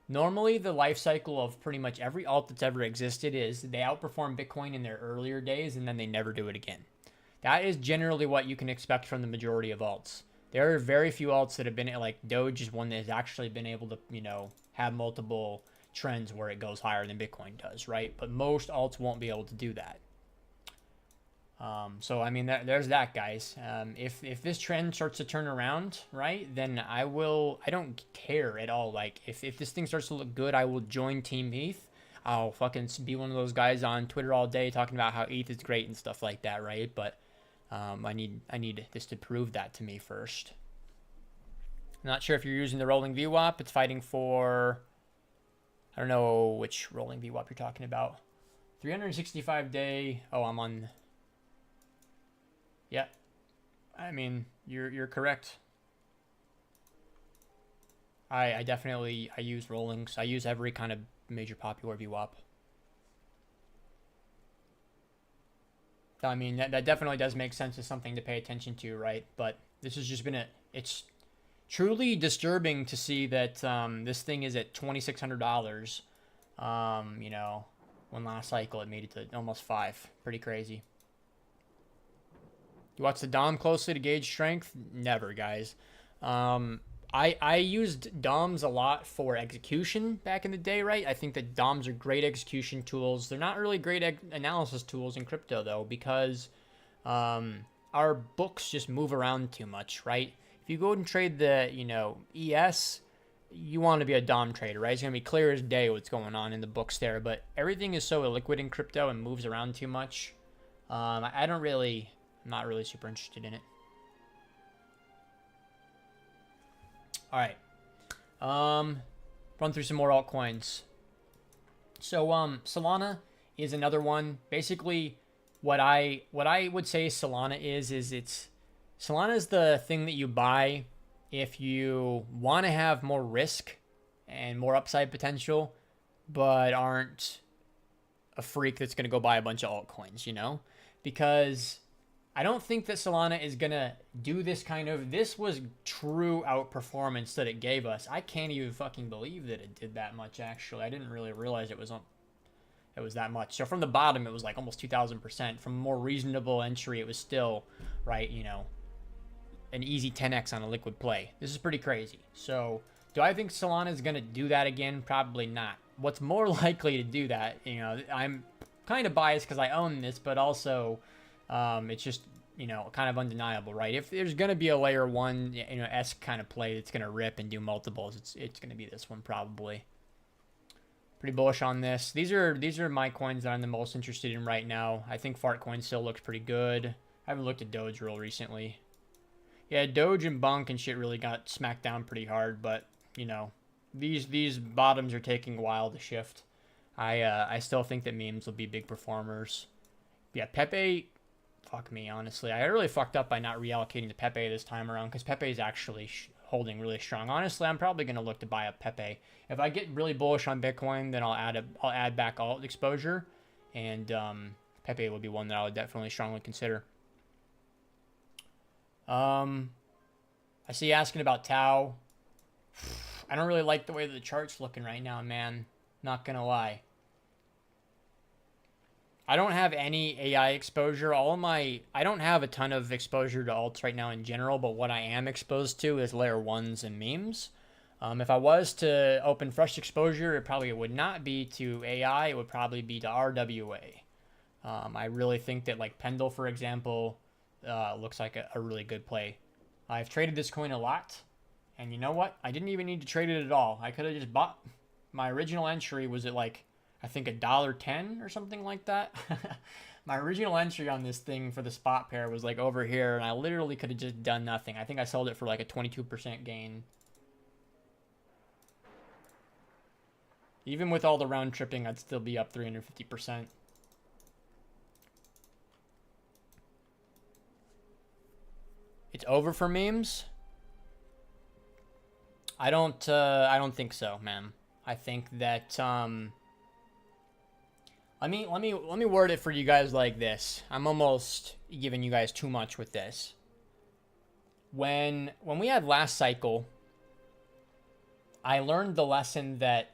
C: Normally, the life cycle of pretty much every alt that's ever existed is they outperform Bitcoin in their earlier days, and then they never do it again. That is generally what you can expect from the majority of alts. There are very few alts that have been, like Doge is one that has actually been able to, have multiple trends where it goes higher than Bitcoin does, right? But most alts won't be able to do that. So I mean, there's that, guys. If this trend starts to turn around, right, then I don't care at all. Like if this thing starts to look good, I will join Team ETH. I'll fucking be one of those guys on Twitter all day talking about how ETH is great and stuff like that, right? But I need this to prove that to me first. Not sure if you're using the rolling VWAP. It's fighting for, I don't know which rolling VWAP you're talking about. 365 day. Oh, I'm on. Yeah, I mean, you're correct. I definitely use rollings. I use every kind of major popular VWAP. So, I mean, that definitely does make sense as something to pay attention to, right? But this has just been it's truly disturbing to see that this thing is at $2,600. You know, when last cycle it made it to almost 5. Pretty crazy. You watch the DOM closely to gauge strength? Never, guys. I used DOMs a lot for execution back in the day, right? I think that DOMs are great execution tools. They're not really great analysis tools in crypto, though, because our books just move around too much, right? If you go and trade the, you know, ES, you want to be a DOM trader, right? It's going to be clear as day what's going on in the books there, but everything is so illiquid in crypto and moves around too much. I'm not really super interested in it. All right. Run through some more altcoins. So Solana is another one. Basically, what I would say Solana is Solana is the thing that you buy if you want to have more risk and more upside potential, but aren't a freak that's going to go buy a bunch of altcoins, you know? Because I don't think that Solana is going to do this was true outperformance that it gave us. I can't even fucking believe that it did that much, actually. I didn't really realize it was that much. So from the bottom, it was like almost 2,000%. From a more reasonable entry, it was still, right, you know, an easy 10x on a liquid play. This is pretty crazy. So do I think Solana is going to do that again? Probably not. What's more likely to do that, you know, I'm kind of biased because I own this, but also it's just, you know, kind of undeniable, right? If there's going to be a layer 1, you know, esque kind of play that's going to rip and do multiples, it's going to be this one probably. Pretty bullish on this. These are my coins that I'm the most interested in right now. I think Fartcoin still looks pretty good. I haven't looked at Doge real recently. Yeah, Doge and Bunk and shit really got smacked down pretty hard, but, you know, these bottoms are taking a while to shift. I still think that memes will be big performers. Yeah, Pepe, fuck me, honestly. I really fucked up by not reallocating to Pepe this time around, because Pepe is actually holding really strong. Honestly, I'm probably going to look to buy up Pepe. If I get really bullish on Bitcoin, then I'll add back alt exposure, and Pepe would be one that I would definitely strongly consider. I see you asking about Tau. I don't really like the way that the chart's looking right now, man. Not gonna lie. I don't have any AI exposure. I don't have a ton of exposure to alts right now in general, but what I am exposed to is layer 1s and memes. If I was to open fresh exposure, it probably would not be to AI. It would probably be to RWA. I really think that, like, Pendle, for example, looks like a really good play. I've traded this coin a lot, and you know what? I didn't even need to trade it at all. I could have just bought. My original entry was at, like, I think $1.10 or something like that. My original entry on this thing for the spot pair was like over here, and I literally could have just done nothing. I think I sold it for like a 22% gain. Even with all the round tripping, I'd still be up 350%. It's over for memes? I don't think so, man. I think that let me word it for you guys like this. I'm almost giving you guys too much with this. When we had last cycle, I learned the lesson that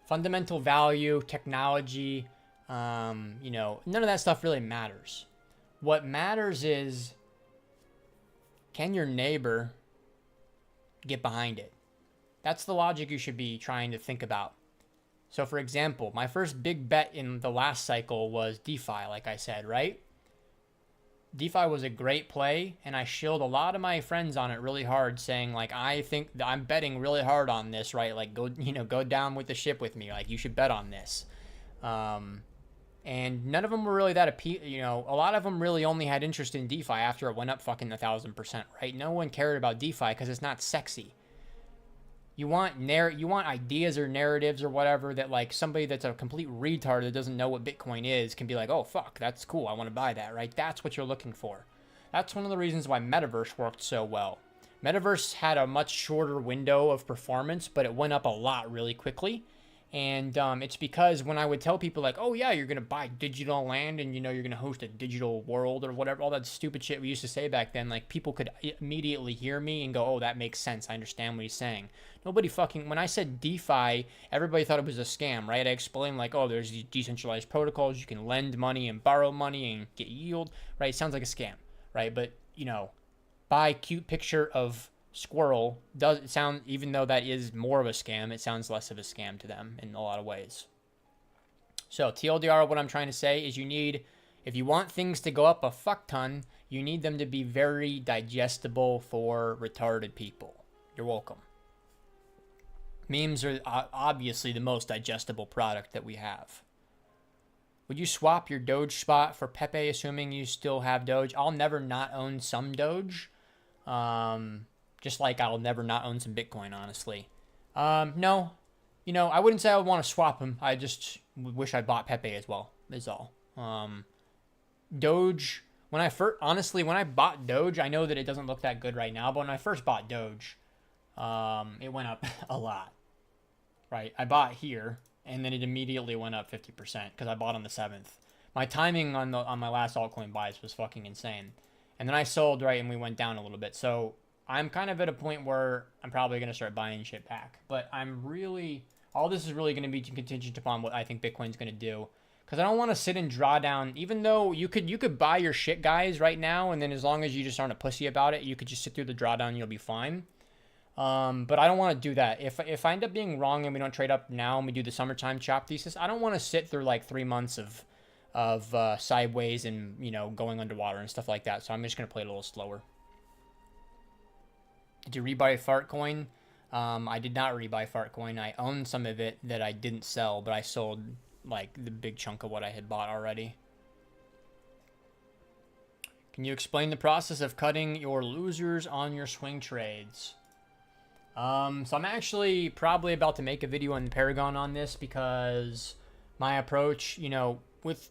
C: fundamental value, technology, you know, none of that stuff really matters. What matters is, can your neighbor get behind it? That's the logic you should be trying to think about. So, for example, my first big bet in the last cycle was DeFi, like I said, right? DeFi was a great play, and I shilled a lot of my friends on it really hard, saying like, I think that I'm betting really hard on this, right? Like, go down with the ship with me. Like, you should bet on this. And none of them were really that a lot of them really only had interest in DeFi after it went up fucking 1,000%, right? No one cared about DeFi because it's not sexy. You want ideas or narratives or whatever that like somebody that's a complete retard that doesn't know what Bitcoin is can be like, oh fuck, that's cool, I want to buy that, right? That's what you're looking for. That's one of the reasons why Metaverse worked so well. Metaverse had a much shorter window of performance, but it went up a lot really quickly. And it's because when I would tell people like, oh yeah, you're going to buy digital land and, you're going to host a digital world or whatever, all that stupid shit we used to say back then, like people could immediately hear me and go, oh, that makes sense. I understand what he's saying. When I said DeFi, everybody thought it was a scam, right? I explained like, oh, there's these decentralized protocols. You can lend money and borrow money and get yield, right? It sounds like a scam, right? But, buy cute picture of squirrel does it sound, even though that is more of a scam, it sounds less of a scam to them in a lot of ways. So TLDR, what I'm trying to say is if you want things to go up a fuck ton, you need them to be very digestible for retarded people. You're welcome. Memes are obviously the most digestible product that we have. Would you swap your Doge spot for Pepe, assuming you still have Doge? I'll never not own some Doge. Just like I'll never not own some Bitcoin, honestly. No. I wouldn't say I would want to swap them. I just wish I bought Pepe as well, is all. Doge, when I bought Doge, I know that it doesn't look that good right now, but when I first bought Doge, it went up a lot, right? I bought here, and then it immediately went up 50% because I bought on the 7th. My timing on my last altcoin buys was fucking insane. And then I sold, right, and we went down a little bit. So I'm kind of at a point where I'm probably going to start buying shit back. But all this is really going to be contingent upon what I think Bitcoin's going to do. Because I don't want to sit and draw down, even though you could buy your shit, guys, right now. And then as long as you just aren't a pussy about it, you could just sit through the drawdown and you'll be fine. But I don't want to do that. If I end up being wrong and we don't trade up now and we do the summertime chop thesis, I don't want to sit through like 3 months of sideways and, going underwater and stuff like that. So I'm just going to play it a little slower. Did you rebuy Fartcoin? I did not rebuy Fartcoin. I own some of it that I didn't sell, but I sold like the big chunk of what I had bought already. Can you explain the process of cutting your losers on your swing trades? So I'm actually probably about to make a video on Paragon on this because my approach, with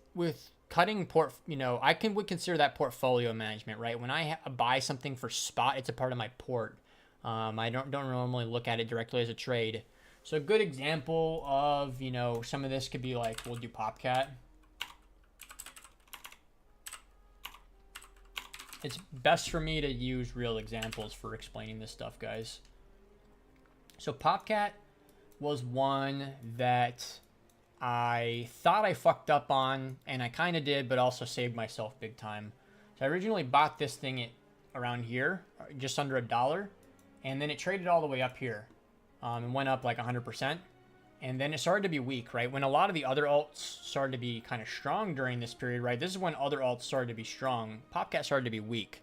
C: cutting I would consider that portfolio management, right? When I buy something for spot, it's a part of my port. I don't normally look at it directly as a trade. So a good example of, some of this could be like, we'll do Popcat. It's best for me to use real examples for explaining this stuff, guys. So Popcat was one that I thought I fucked up on, and I kind of did, but also saved myself big time. So I originally bought this thing at around here, just under $1, and then it traded all the way up here, and went up like 100%. And then it started to be weak, right? When a lot of the other alts started to be kind of strong during this period, right? This is when other alts started to be strong. Popcat started to be weak.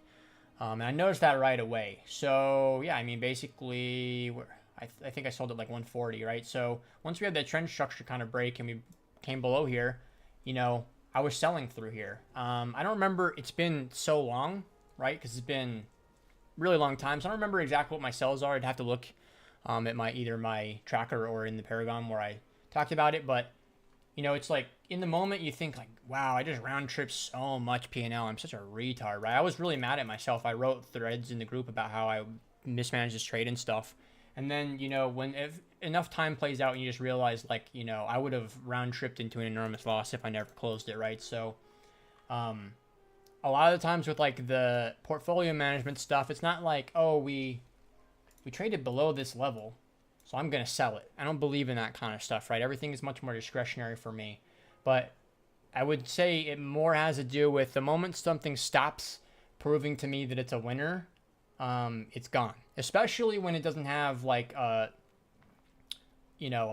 C: And I noticed that right away. So, yeah, I mean, basically, I think I sold it like 140, right? So once we had that trend structure kind of break and we came below here, I was selling through here. I don't remember. It's been so long, right? Because it's been a really long time. So I don't remember exactly what my sells are. I'd have to look at either my tracker or in the Paragon where I talked about it. But, it's like in the moment you think like, wow, I just round tripped so much P&L. I'm such a retard, right? I was really mad at myself. I wrote threads in the group about how I mismanaged this trade and stuff. And then, if enough time plays out and you just realize like, I would have round tripped into an enormous loss if I never closed it, right? So, a lot of the times with like the portfolio management stuff, it's not like, oh, we traded below this level, so I'm going to sell it. I don't believe in that kind of stuff, right? Everything is much more discretionary for me. But I would say it more has to do with the moment something stops proving to me that it's a winner, it's gone. Especially when it doesn't have like a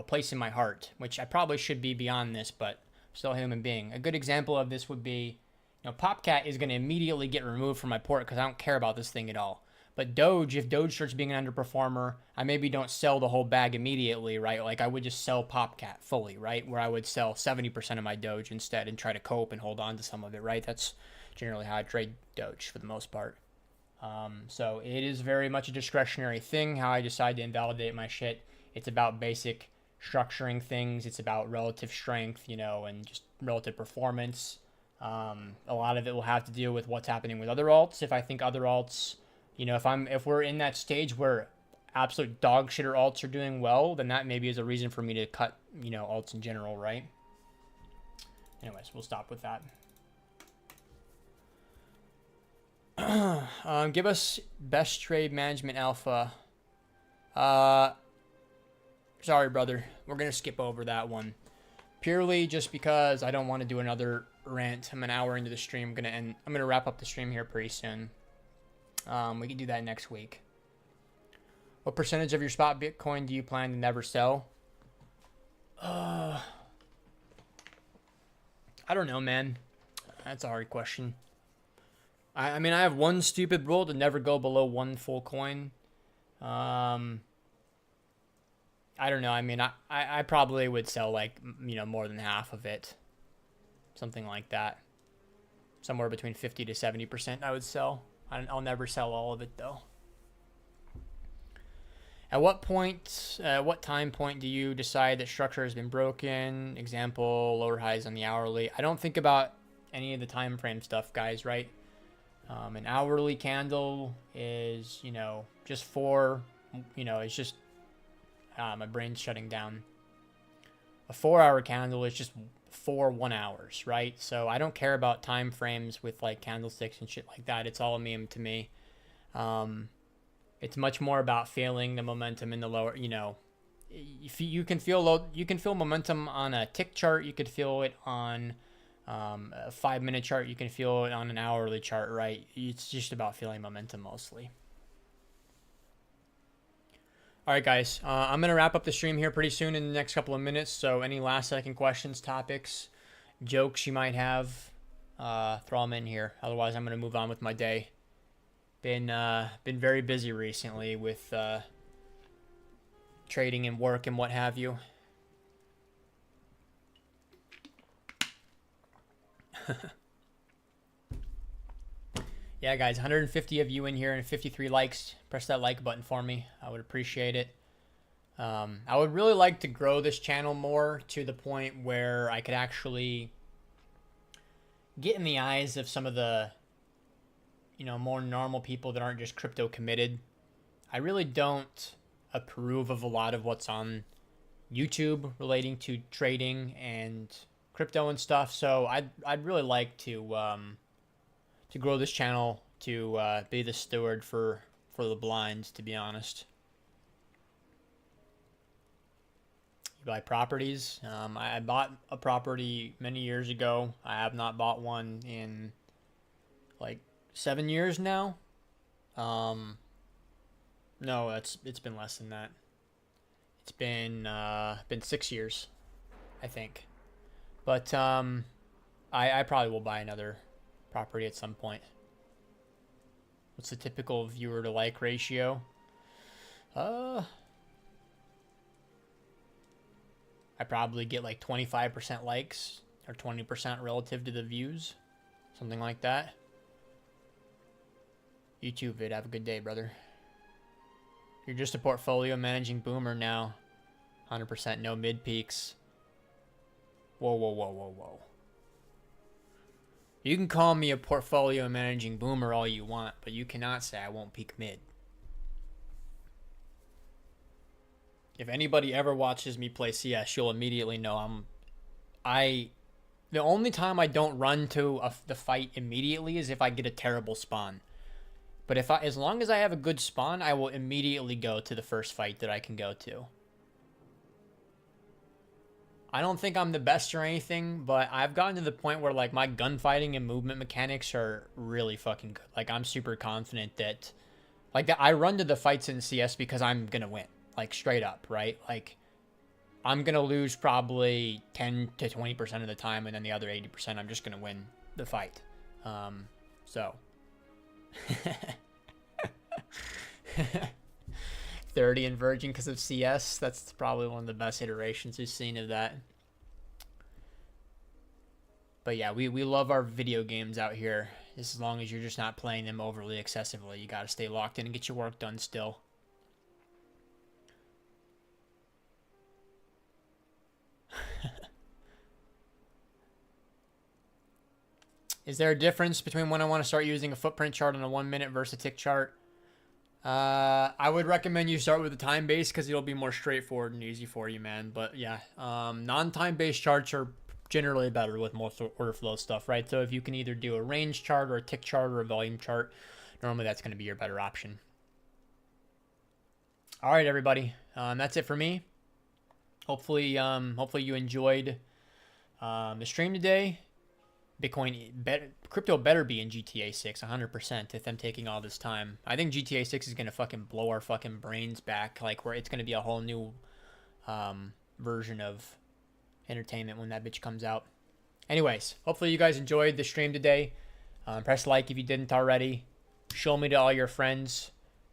C: place in my heart, which I probably should be beyond this, but I'm still a human being. A good example of this would be, Now, Popcat is going to immediately get removed from my port because I don't care about this thing at all. But Doge, if Doge starts being an underperformer, I maybe don't sell the whole bag immediately, right? Like I would just sell Popcat fully, right? Where I would sell 70% of my Doge instead and try to cope and hold on to some of it, right? That's generally how I trade Doge for the most part. So it is very much a discretionary thing how I decide to invalidate my shit. It's about basic structuring things. It's about relative strength, you know, and just relative performance. A lot of it will have to deal with what's happening with other alts. If I think other alts, you know, if we're in that stage where absolute dog shitter alts are doing well, then that maybe is a reason for me to cut, you know, alts in general, right? Anyways, we'll stop with that. Give us best trade management alpha. Sorry, brother. We're going to skip over that one. Purely just because I don't want to do another rant. I'm an hour into the stream. I'm going to wrap up the stream here pretty soon. We can do that next week. What percentage of your spot Bitcoin do you plan to never sell? I don't know, man. That's a hard question. I mean, I have one stupid rule to never go below one full coin. I don't know. I mean, I probably would sell like, you know, more than half of it. Something like that. Somewhere between 50 to 70% I would sell. I'll never sell all of it though. At what time point do you decide that structure has been broken? Example, lower highs on the hourly. I don't think about any of the time frame stuff, guys, right? An hourly candle is, you know, just it's just, my brain's shutting down. A 4-hour candle is just 4 1 hours, right? So I don't care about time frames with like candlesticks and shit like that. It's all a meme to me. It's much more about feeling the momentum in the lower, you know, if you can feel momentum on a tick chart. You could feel it on a 5-minute chart. You can feel it on an hourly chart, right? It's just about feeling momentum mostly. All right, guys, I'm going to wrap up the stream here pretty soon in the next couple of minutes. So any last second questions, topics, jokes you might have, throw them in here. Otherwise, I'm going to move on with my day. Been very busy recently with trading and work and what have you. Yeah, guys, 150 of you in here and 53 likes. Press that like button for me. I would appreciate it. I would really like to grow this channel more to the point where I could actually get in the eyes of some of the, you know, more normal people that aren't just crypto committed. I really don't approve of a lot of what's on YouTube relating to trading and crypto and stuff. So I'd really like to grow this channel to be the steward for the blinds, to be honest. You buy properties. I bought a property many years ago. I have not bought one in like 7 years now. No, it's been less than that. It's been 6 years, I think. But I probably will buy another property at some point. What's the typical viewer to like ratio? I probably get like 25% likes or 20% relative to the views. Something like that. YouTube vid, have a good day, brother. You're just a portfolio managing boomer now. 100% no mid peaks. Whoa, whoa, whoa, whoa, whoa. You can call me a portfolio managing boomer all you want, but you cannot say I won't peak mid. If anybody ever watches me play CS, you'll immediately know the only time I don't run to the fight immediately is if I get a terrible spawn. But as long as I have a good spawn, I will immediately go to the first fight that I can go to. I don't think I'm the best or anything, but I've gotten to the point where like my gunfighting and movement mechanics are really fucking good. Like I'm super confident that I run to the fights in CS because I'm going to win. Like straight up, right? Like I'm going to lose probably 10 to 20% of the time, and then the other 80% I'm just going to win the fight. So 30 in Virgin because of CS. That's probably one of the best iterations we've seen of that. But yeah, we love our video games out here. As long as you're just not playing them overly excessively. You got to stay locked in and get your work done still. Is there a difference between when I want to start using a footprint chart on a 1 minute versus a tick chart? I would recommend you start with the time base because it'll be more straightforward and easy for you, man. But yeah, non-time based charts are generally better with most order flow stuff, right? So if you can either do a range chart or a tick chart or a volume chart, normally that's going to be your better option. All right, everybody, that's it for me. Hopefully you enjoyed the stream today. Crypto better be in GTA 6 100% if I'm taking all this time. I think GTA 6 is gonna fucking blow our fucking brains back, like where it's gonna be a whole new version of entertainment when that bitch comes out. Anyways, hopefully you guys enjoyed the stream today. Press like if you didn't already. Show me to all your friends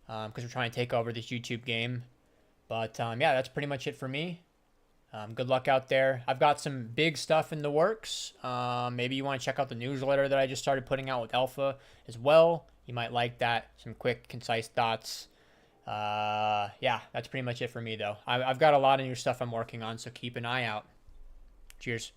C: because we're trying to take over this YouTube game. But yeah, that's pretty much it for me. Good luck out there. I've got some big stuff in the works. Maybe you want to check out the newsletter that I just started putting out with Alpha as well. You might like that. Some quick, concise thoughts. Yeah, that's pretty much it for me, though. I've got a lot of new stuff I'm working on, so keep an eye out. Cheers.